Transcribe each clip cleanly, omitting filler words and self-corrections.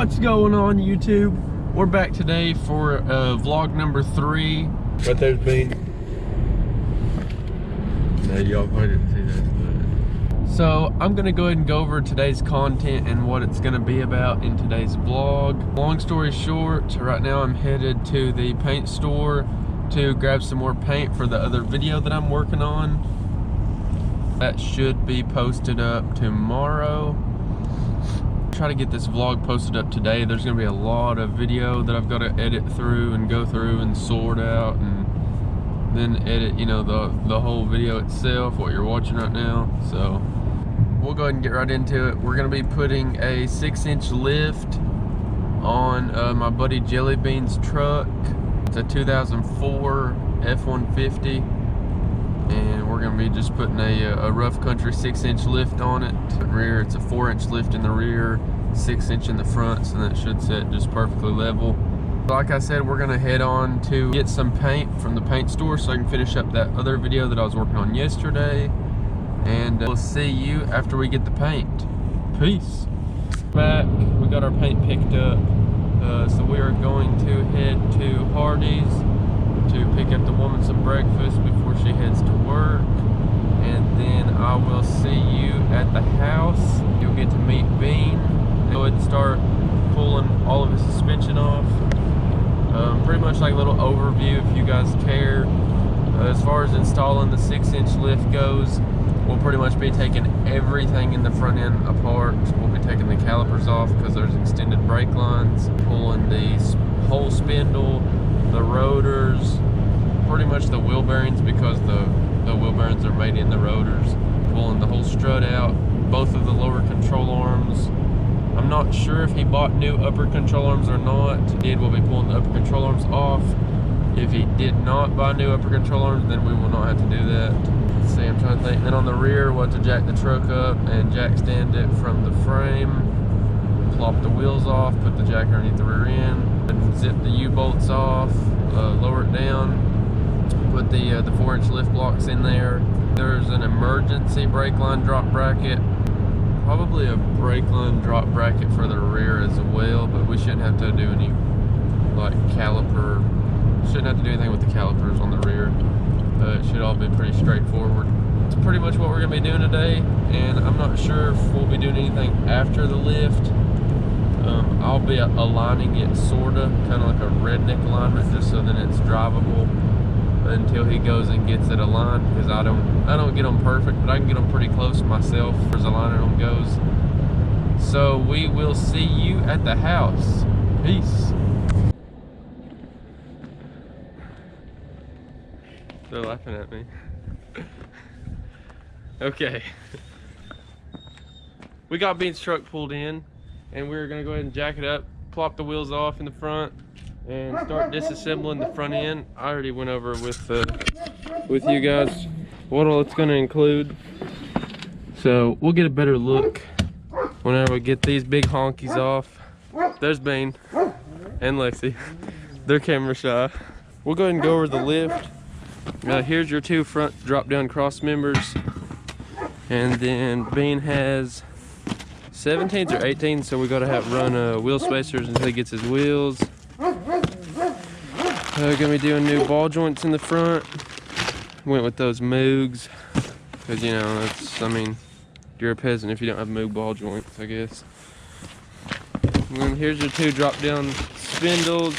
What's going on, YouTube? We're back today for vlog number 3. But there's been... No, y'all probably didn't see that. But... So I'm gonna go ahead and go over today's content and what it's gonna be about in today's vlog. Long story short, right now I'm headed to the paint store to grab some more paint for the other video that I'm working on. That should be posted up tomorrow. Try to get this vlog posted up today. There's gonna be a lot of video that I've got to edit through and go through and sort out and then edit, you know, the whole video itself, what you're watching right now. So we'll go ahead and get right into it. We're gonna be putting a 6-inch lift on my buddy Jelly Bean's truck. It's a 2004 F150, and we're gonna be just putting a rough country 6-inch lift on it. In the rear, it's a 4-inch lift in the rear, 6-inch in the front, so that should set just perfectly level. Like I said, we're gonna head on to get some paint from the paint store so I can finish up that other video that I was working on yesterday, and we'll see you after we get the paint. Peace. Back, we got our paint picked up, so we are going to head to Hardee's to pick up the woman some breakfast before she heads to work, and then I will see you at the house. You'll get to meet Bean. Go ahead and start pulling all of his suspension off. Pretty much like a little overview if you guys care. As far as installing the 6-inch lift goes, we'll pretty much be taking everything in the front end apart. We'll be taking the calipers off because there's extended brake lines, pulling the whole spindle, the rotors, pretty much the wheel bearings because the wheel bearings are made in the rotors, pulling the whole strut out, both of the lower control arms. I'm not sure if he bought new upper control arms or not. If he did, we'll be pulling the upper control arms off. If he did not buy new upper control arms, then we will not have to do that. Let's see, I'm trying to think. Then on the rear, we'll have to jack the truck up and jack stand it from the frame, plop the wheels off, put the jack underneath the rear end, and zip the U-bolts off, lower it down, put the 4-inch lift blocks in there. There's an emergency brake line drop bracket, probably a brake line drop bracket for the rear as well, but we shouldn't have to do any like caliper, shouldn't have to do anything with the calipers on the rear. It should all be pretty straightforward. It's pretty much what we're gonna be doing today, and I'm not sure if we'll be doing anything after the lift. I'll be aligning it sorta, kind of like a redneck alignment, just so that it's drivable until he goes and gets it aligned, because I don't get them perfect, but I can get them pretty close myself as far as aligning them goes. So we will see you at the house. Peace. They're laughing at me. Okay. We got Bean's truck pulled in, and we're gonna go ahead and jack it up, plop the wheels off in the front, and start disassembling the front end. I already went over with you guys what all it's going to include, so we'll get a better look whenever we get these big honkies off. There's Bean and Lexi. They're camera shy. We'll go ahead and go over the lift. Here's your 2 front drop down cross members, and then Bean has 17s or 18s, so we got to have run wheel spacers until he gets his wheels. Gonna be doing new ball joints in the front. Went with those Moogs because, you know, that's, I mean, you're a peasant if you don't have Moog ball joints, I guess. And then here's your 2 drop down spindles.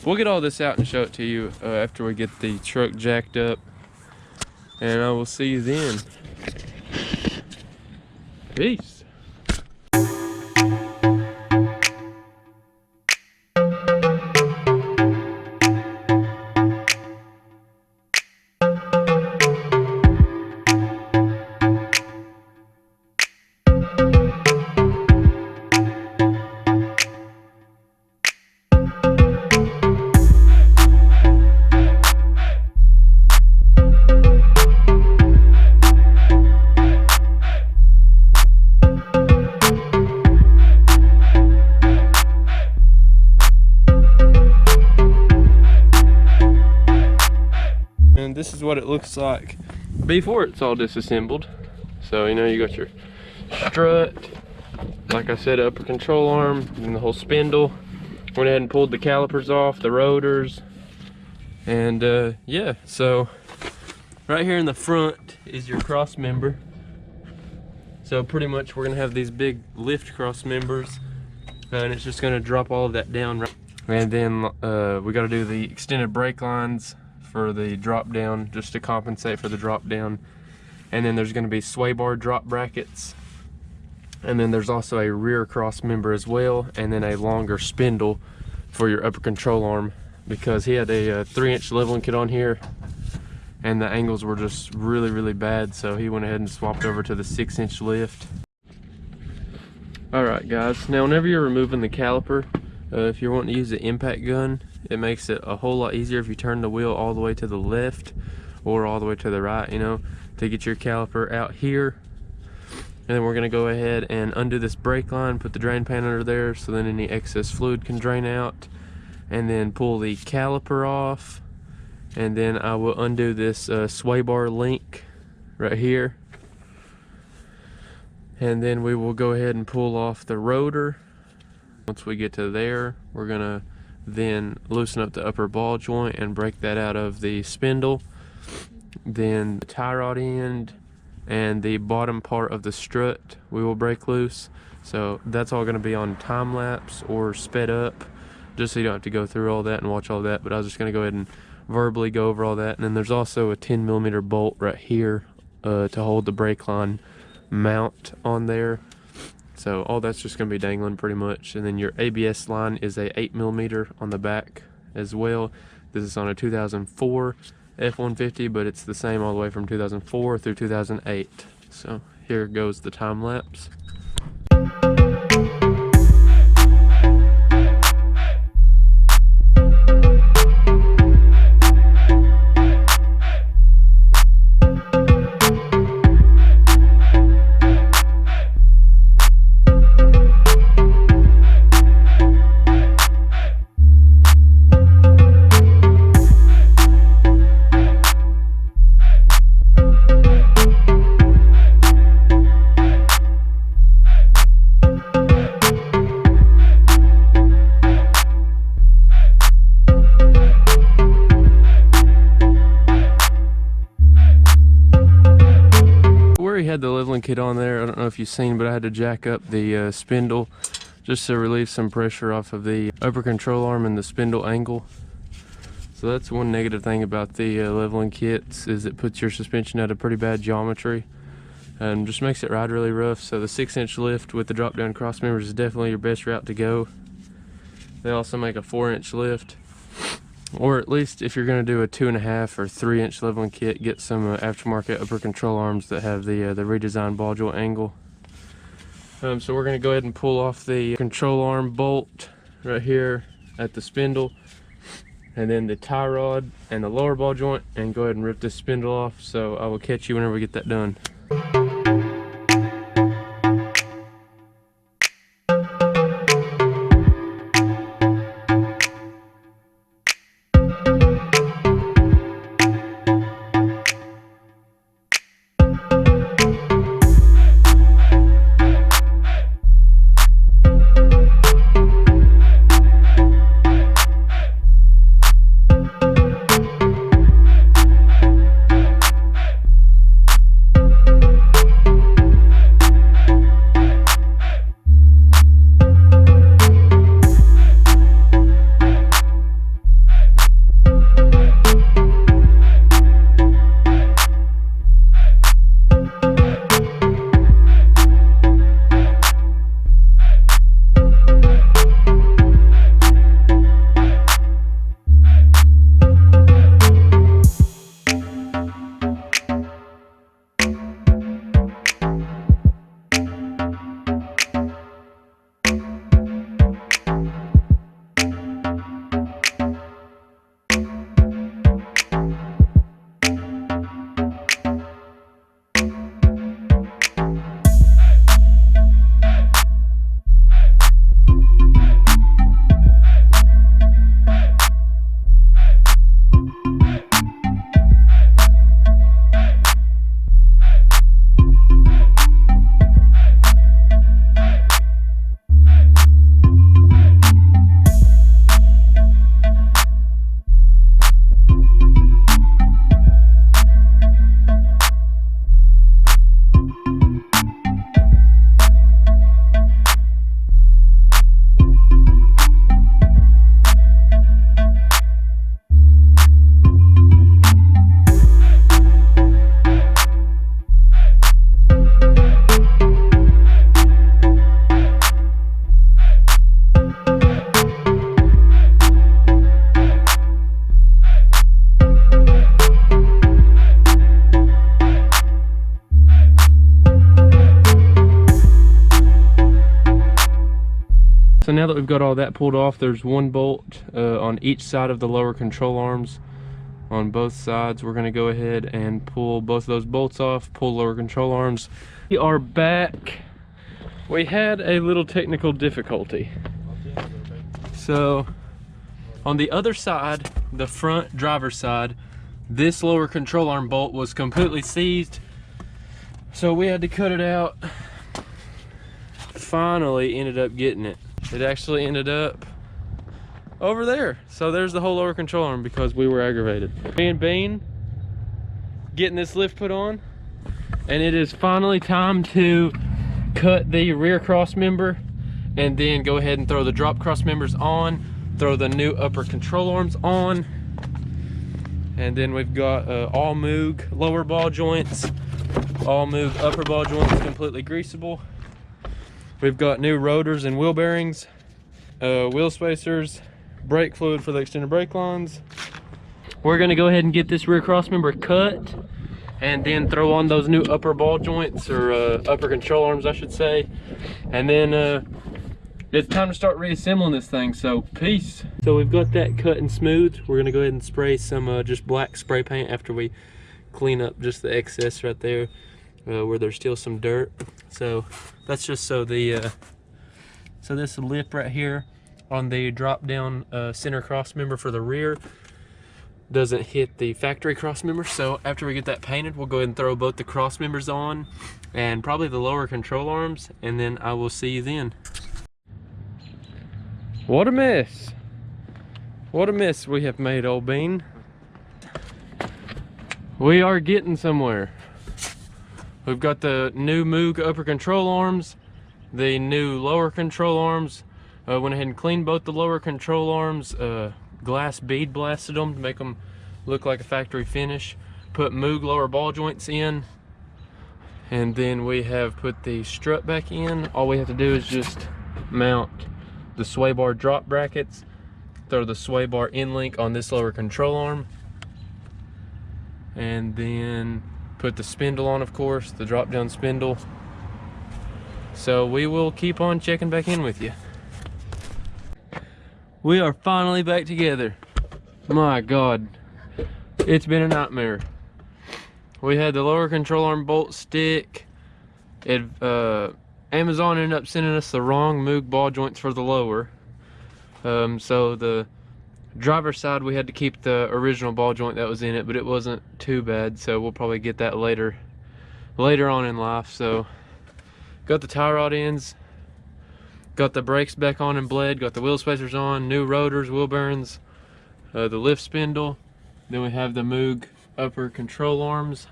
We'll get all this out and show it to you after we get the truck jacked up, and I will see you then. Peace. And this is what it looks like before it's all disassembled. So, you know, you got your strut, like I said, upper control arm and the whole spindle. Went ahead and pulled the calipers off, the rotors, and yeah, so right here in the front is your cross member. So pretty much we're gonna have these big lift cross members, and it's just gonna drop all of that down. And then we gotta do the extended brake lines for the drop down, just to compensate for the drop down. And then there's gonna be sway bar drop brackets. And then there's also a rear cross member as well, and then a longer spindle for your upper control arm, because he had a 3-inch leveling kit on here and the angles were just really bad, so he went ahead and swapped over to the 6-inch lift. Alright guys, now whenever you're removing the caliper, if you're wanting to use the impact gun, it makes it a whole lot easier if you turn the wheel all the way to the left or all the way to the right, you know, to get your caliper out here. And then we're gonna go ahead and undo this brake line, put the drain pan under there so then any excess fluid can drain out, and then pull the caliper off. And then I will undo this sway bar link right here. And then we will go ahead and pull off the rotor. Once we get to there, we're gonna then loosen up the upper ball joint and break that out of the spindle. Then the tie rod end and the bottom part of the strut we will break loose. So that's all gonna be on time lapse or sped up, just so you don't have to go through all that and watch all that. But I was just gonna go ahead and verbally go over all that. And then there's also a 10mm bolt right here to hold the brake line mount on there. So all that's just gonna be dangling pretty much. And then your ABS line is a 8mm on the back as well. This is on a 2004 F150, but it's the same all the way from 2004 through 2008. So here goes the time lapse. Had the leveling kit on there. I don't know if you've seen, but I had to jack up the spindle just to relieve some pressure off of the upper control arm and the spindle angle. So that's one negative thing about the leveling kits, is it puts your suspension at a pretty bad geometry and just makes it ride really rough. So the 6-inch lift with the drop down cross members is definitely your best route to go. They also make a 4-inch lift, or at least if you're going to do a 2.5 or 3-inch leveling kit, get some aftermarket upper control arms that have the redesigned ball joint angle. So we're going to go ahead and pull off the control arm bolt right here at the spindle, and then the tie rod and the lower ball joint, and go ahead and rip this spindle off. So I will catch you whenever we get that done. So now that we've got all that pulled off, there's one bolt on each side of the lower control arms on both sides. We're going to go ahead and pull both of those bolts off, pull lower control arms. We are back. We had a little technical difficulty. So on the other side, the front driver's side, this lower control arm bolt was completely seized. So we had to cut it out. Finally ended up getting it. It actually ended up over there. So there's the whole lower control arm because we were aggravated. Me and Bean getting this lift put on, and it is finally time to cut the rear cross member and then go ahead and throw the drop cross members on, throw the new upper control arms on, and then we've got all Moog lower ball joints, all Moog upper ball joints completely greasable. We've got new rotors and wheel bearings, wheel spacers, brake fluid for the extended brake lines. We're gonna go ahead and get this rear cross member cut and then throw on those new upper ball joints, or upper control arms I should say. And then it's time to start reassembling this thing, so peace. So we've got that cut and smooth. We're gonna go ahead and spray some just black spray paint after we clean up just the excess right there where there's still some dirt. So that's just so the so this lip right here on the drop down center cross member for the rear doesn't hit the factory cross member. So after we get that painted, we'll go ahead and throw both the cross members on and probably the lower control arms, and then I will see you then. What a mess. What a mess we have made, old Bean. We are getting somewhere. We've got the new Moog upper control arms, the new lower control arms. Went ahead and cleaned both the lower control arms, glass bead blasted them to make them look like a factory finish. Put Moog lower ball joints in, and then we have put the strut back in. All we have to do is just mount the sway bar drop brackets, throw the sway bar in link on this lower control arm, and then put the spindle on, of course, the drop down spindle. So we will keep on checking back in with you. We are finally back together. My God, it's been a nightmare. We had the lower control arm bolt stick. Amazon ended up sending us the wrong Moog ball joints for the lower. So the driver's side, we had to keep the original ball joint that was in it, but it wasn't too bad, so we'll probably get that later on in life. So got the tie rod ends, got the brakes back on and bled, got the wheel spacers on, new rotors, wheel bearings, the lift spindle. Then we have the Moog upper control arms,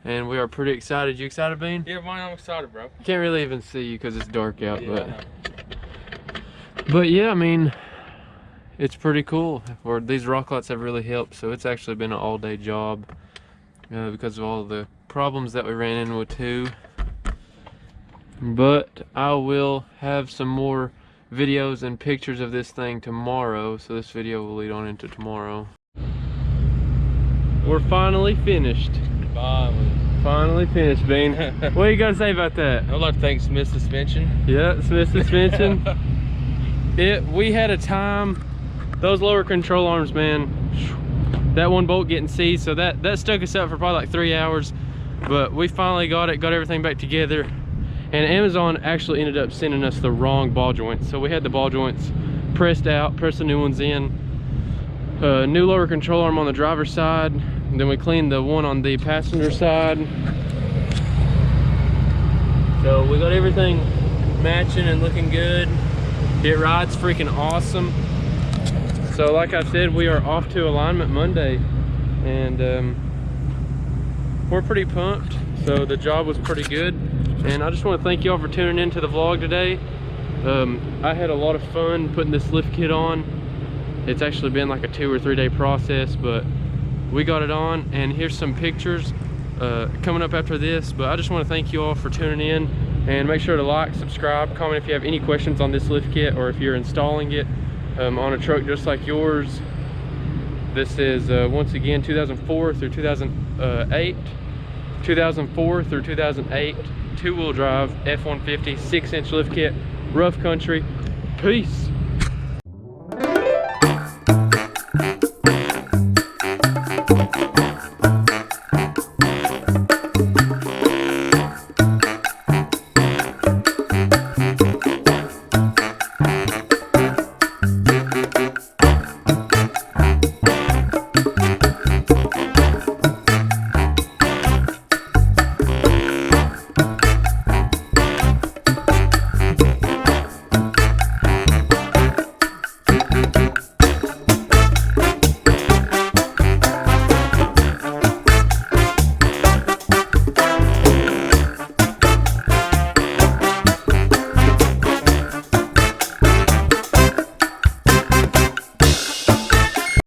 and we are pretty excited. You excited, Bean? Yeah, man, I'm excited, bro. Can't really even see you because it's dark out, but yeah, I mean, it's pretty cool. Or these rock lights have really helped, so it's actually been an all-day job because of all the problems that we ran into too. But I will have some more videos and pictures of this thing tomorrow, so this video will lead on into tomorrow. We're finally finished. Finally finished, Bean. What you gotta say about that? I'd like to thank Smith Suspension. Yeah, Smith Suspension. We had a time. Those lower control arms, man, that one bolt getting seized, so that stuck us up for probably like 3 hours, but we finally got everything back together. And Amazon actually ended up sending us the wrong ball joints, so we had the ball joints pressed out, pressed the new ones in. New lower control arm on the driver's side, and then we cleaned the one on the passenger side. So we got everything matching and looking good. It rides freaking awesome. So like I said, we are off to alignment Monday, and we're pretty pumped. So the job was pretty good, and I just want to thank y'all for tuning into the vlog today. I had a lot of fun putting this lift kit on. It's actually been like a 2 or 3 day process, but we got it on, and here's some pictures coming up after this. But I just want to thank you all for tuning in, and make sure to like, subscribe, comment if you have any questions on this lift kit, or if you're installing it on a truck just like yours. This is once again 2004 through 2008, 2004 through 2008 two-wheel drive F150 6-inch lift kit, rough country. Peace.